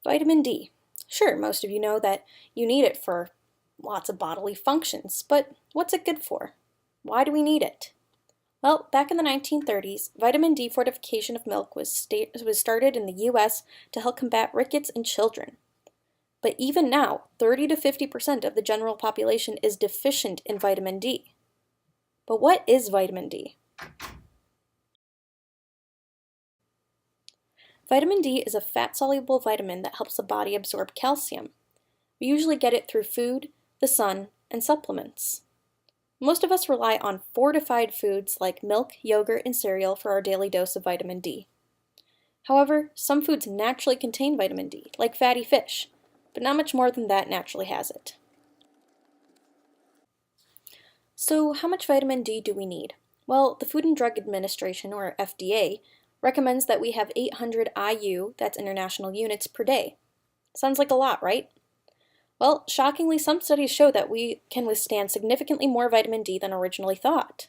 Vitamin D. Sure, most of you know that you need it for lots of bodily functions, but what's it good for? Why do we need it? Well, back in the 1930s, vitamin D fortification of milk was started in the US to help combat rickets in children. But even now, 30 to 50% of the general population is deficient in vitamin D. But what is vitamin D? Vitamin D is a fat-soluble vitamin that helps the body absorb calcium. We usually get it through food, the sun, and supplements. Most of us rely on fortified foods like milk, yogurt, and cereal for our daily dose of vitamin D. However, some foods naturally contain vitamin D, like fatty fish, but not much more than that naturally has it. So, how much vitamin D do we need? Well, the Food and Drug Administration, or FDA, recommends that we have 800 IU, that's international units, per day. Sounds like a lot, right? Well, shockingly, some studies show that we can withstand significantly more vitamin D than originally thought.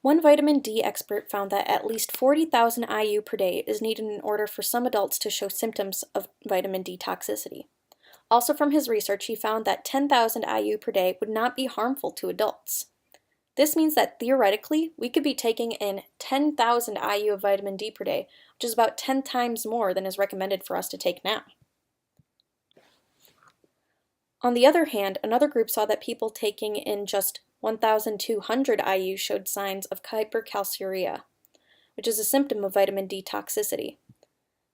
One vitamin D expert found that at least 40,000 IU per day is needed in order for some adults to show symptoms of vitamin D toxicity. Also from his research, he found that 10,000 IU per day would not be harmful to adults. This means that theoretically, we could be taking in 10,000 IU of vitamin D per day, which is about 10 times more than is recommended for us to take now. On the other hand, another group saw that people taking in just 1,200 IU showed signs of hypercalciuria, which is a symptom of vitamin D toxicity.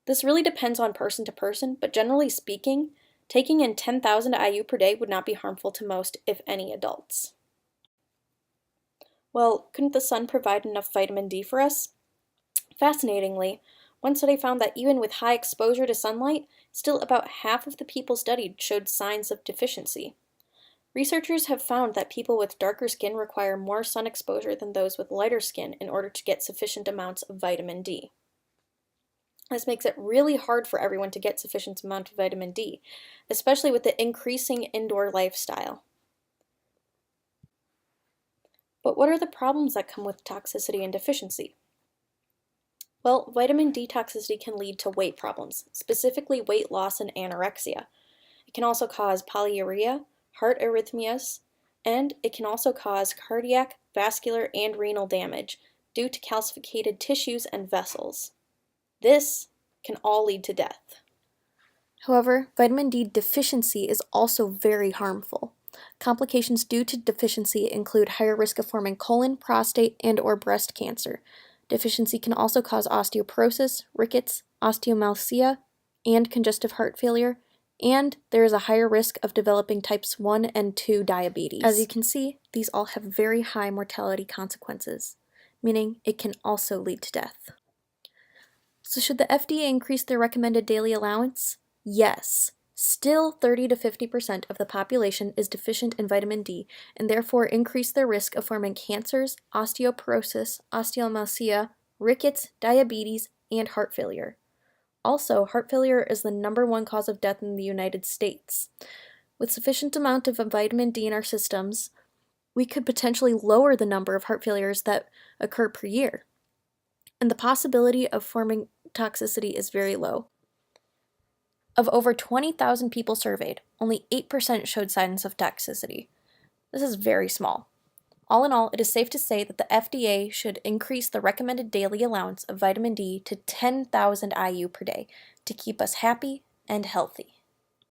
This really depends on person to person, but generally speaking, taking in 10,000 IU per day would not be harmful to most, if any, adults. Well, couldn't the sun provide enough vitamin D for us? Fascinatingly, one study found that even with high exposure to sunlight, still about half of the people studied showed signs of deficiency. Researchers have found that people with darker skin require more sun exposure than those with lighter skin in order to get sufficient amounts of vitamin D. This makes it really hard for everyone to get sufficient amount of vitamin D, especially with the increasing indoor lifestyle. But what are the problems that come with toxicity and deficiency? Well, vitamin D toxicity can lead to weight problems, specifically weight loss and anorexia. It can also cause polyuria, heart arrhythmias, and it can also cause cardiac, vascular, and renal damage due to calcified tissues and vessels. This can all lead to death. However, vitamin D deficiency is also very harmful. Complications due to deficiency include higher risk of forming colon, prostate, and/or breast cancer. Deficiency can also cause osteoporosis, rickets, osteomalcia, and congestive heart failure, and there is a higher risk of developing types 1 and 2 diabetes. As you can see, these all have very high mortality consequences, meaning it can also lead to death. So should the FDA increase their recommended daily allowance? Yes. Still, 30 to 50% of the population is deficient in vitamin D and therefore increase their risk of forming cancers, osteoporosis, osteomalcia, rickets, diabetes, and heart failure. Also, heart failure is the #1 cause of death in the United States. With sufficient amount of vitamin D in our systems, we could potentially lower the number of heart failures that occur per year. And the possibility of forming toxicity is very low. Of over 20,000 people surveyed, only 8% showed signs of toxicity. This is very small. All in all, it is safe to say that the FDA should increase the recommended daily allowance of vitamin D to 10,000 IU per day to keep us happy and healthy.